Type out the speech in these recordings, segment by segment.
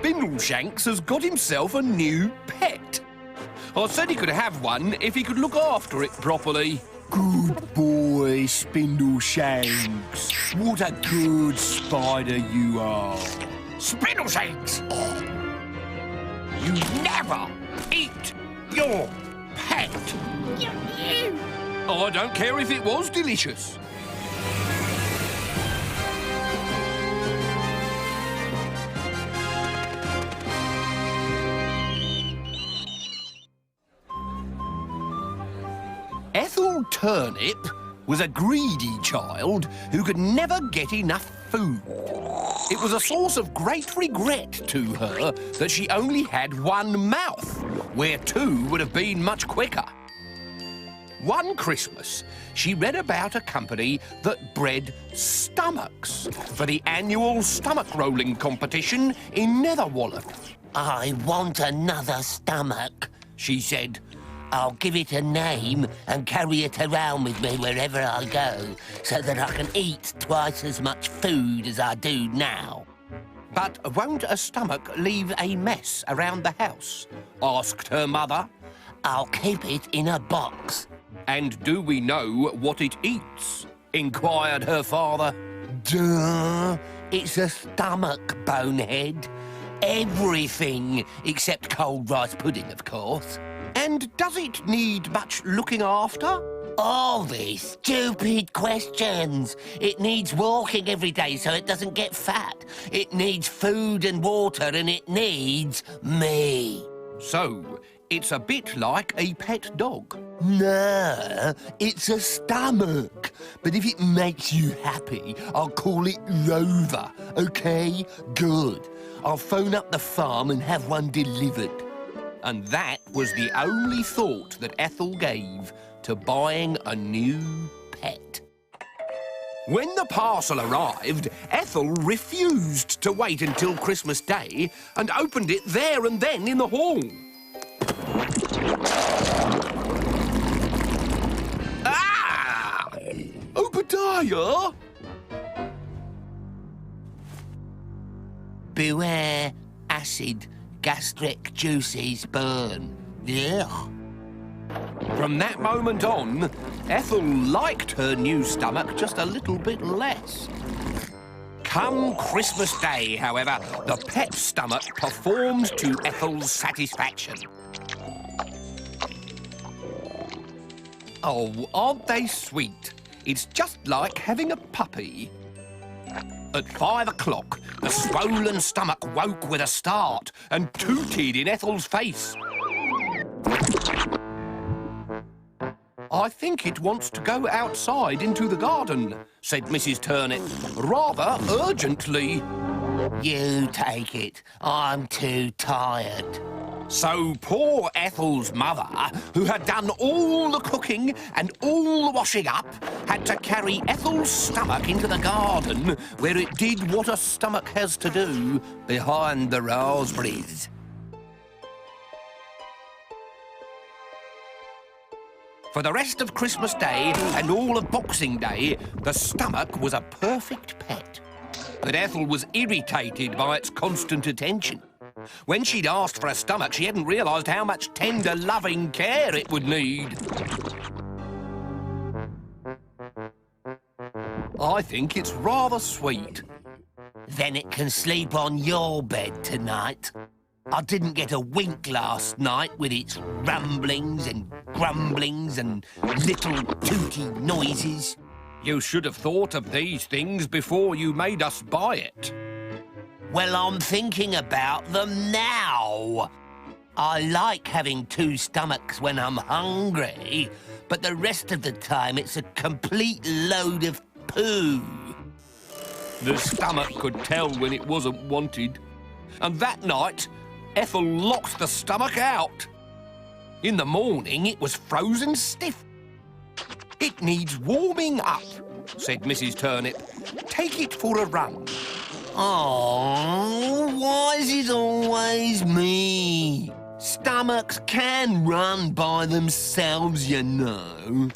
Spindleshanks has got himself a new pet. I said he could have one if he could look after it properly. Good boy, Spindleshanks. What a good spider you are. Spindleshanks! You never eat your pet. I don't care if it was delicious. Ethel Turnip was a greedy child who could never get enough food. It was a source of great regret to her that she only had one mouth, where two would have been much quicker. One Christmas, she read about a company that bred stomachs for the annual stomach rolling competition in Netherwallet. I want another stomach, she said. I'll give it a name and carry it around with me wherever I go so that I can eat twice as much food as I do now. But won't a stomach leave a mess around the house? Asked her mother. I'll keep it in a box. And do we know what it eats? Inquired her father. Duh! It's a stomach, bonehead. Everything except cold rice pudding, of course. And does it need much looking after? All these stupid questions. It needs walking every day so it doesn't get fat. It needs food and water, and it needs me. So, it's a bit like a pet dog. No, it's a stomach. But if it makes you happy, I'll call it Rover, OK? Good. I'll phone up the farm and have one delivered. And that was the only thought that Ethel gave to buying a new pet. When the parcel arrived, Ethel refused to wait until Christmas Day and opened it there and then in the hall. Ah! Obadiah! Beware acid. Gastric juices burn. Ugh. From that moment on, Ethel liked her new stomach just a little bit less. Come Christmas Day, however, the pet stomach performed to Ethel's satisfaction. Oh, aren't they sweet? It's just like having a puppy. At 5 o'clock, the swollen stomach woke with a start and tooted in Ethel's face. I think it wants to go outside into the garden, said Mrs. Turnip, rather urgently. You take it. I'm too tired. So poor Ethel's mother, who had done all the cooking and all the washing up, had to carry Ethel's stomach into the garden, where it did what a stomach has to do, behind the raspberries. For the rest of Christmas Day and all of Boxing Day, the stomach was a perfect pet. But Ethel was irritated by its constant attention. When she'd asked for a stomach, she hadn't realised how much tender, loving care it would need. I think it's rather sweet. Then it can sleep on your bed tonight. I didn't get a wink last night with its rumblings and grumblings and little tooty noises. You should have thought of these things before you made us buy it. Well, I'm thinking about them now. I like having two stomachs when I'm hungry, but the rest of the time it's a complete load of poo. The stomach could tell when it wasn't wanted. And that night, Ethel locked the stomach out. In the morning, it was frozen stiff. It needs warming up, said Mrs. Turnip. Take it for a run. Oh, why is it always me? Stomachs can run by themselves, you know.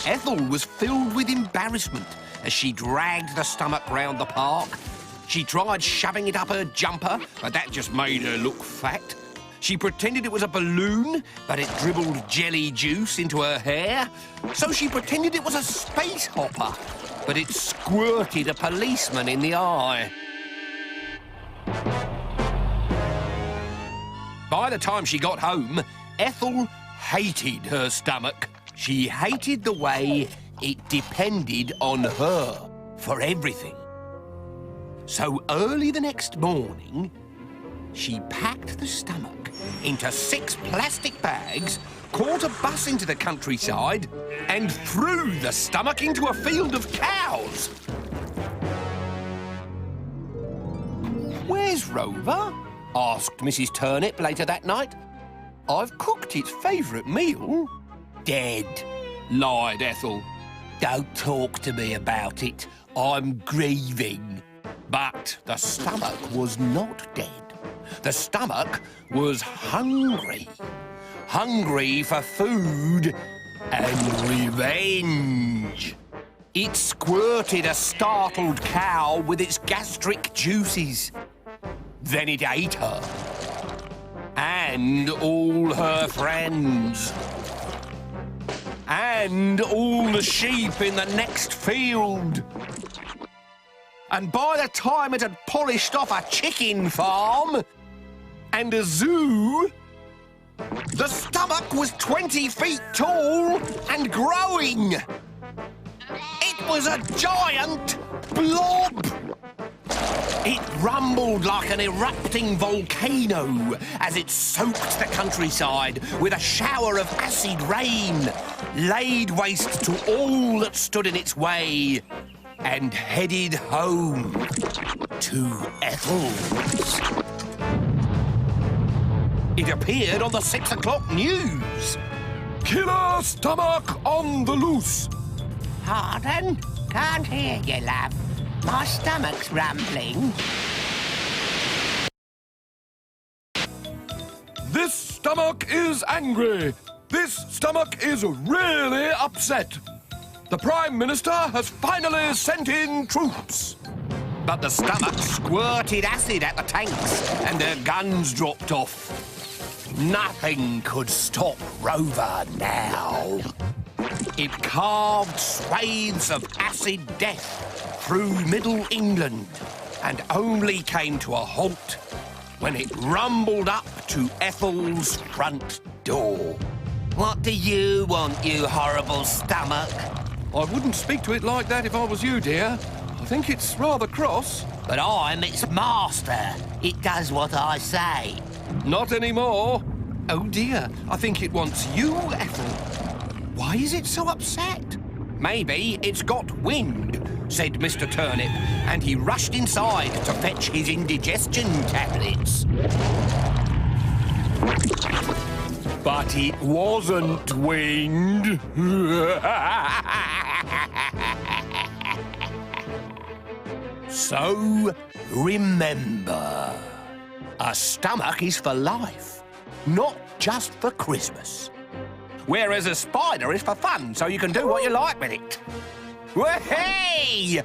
Ethel was filled with embarrassment as she dragged the stomach round the park. She tried shoving it up her jumper, but that just made her look fat. She pretended it was a balloon, but it dribbled jelly juice into her hair. So she pretended it was a space hopper, but it squirted a policeman in the eye. By the time she got home, Ethel hated her stomach. She hated the way it depended on her for everything. So early the next morning, she packed the stomach into 6 plastic bags, caught a bus into the countryside, and threw the stomach into a field of cows. "Where's Rover?" asked Mrs. Turnip later that night. "I've cooked its favourite meal." Dead. Lied Ethel. Don't talk to me about it. I'm grieving. But the stomach was not dead. The stomach was hungry. Hungry for food and revenge. It squirted a startled cow with its gastric juices. Then it ate her. And all her friends. And all the sheep in the next field. And by the time it had polished off a chicken farm and a zoo, the stomach was 20 feet tall and growing. It was a giant blob. It rumbled like an erupting volcano as it soaked the countryside with a shower of acid rain, laid waste to all that stood in its way, and headed home to Ethel's. It appeared on the 6 o'clock news. "Killer stomach on the loose." Pardon? Can't hear you, love. My stomach's rumbling. "This stomach is angry. This stomach is really upset. The Prime Minister has finally sent in troops." But the stomach squirted acid at the tanks and their guns dropped off. Nothing could stop Rover now. It carved swathes of acid death through Middle England and only came to a halt when it rumbled up to Ethel's front door. What do you want, you horrible stomach? "I wouldn't speak to it like that if I was you, dear. I think it's rather cross." But I'm its master. It does what I say. "Not anymore." "Oh dear, I think it wants you, Ethel. Why is it so upset?" "Maybe it's got wind," said Mr. Turnip, and he rushed inside to fetch his indigestion tablets. But it wasn't wind. So remember, a stomach is for life, not just for Christmas. Whereas a spider is for fun, so you can do what you like with it. Hey!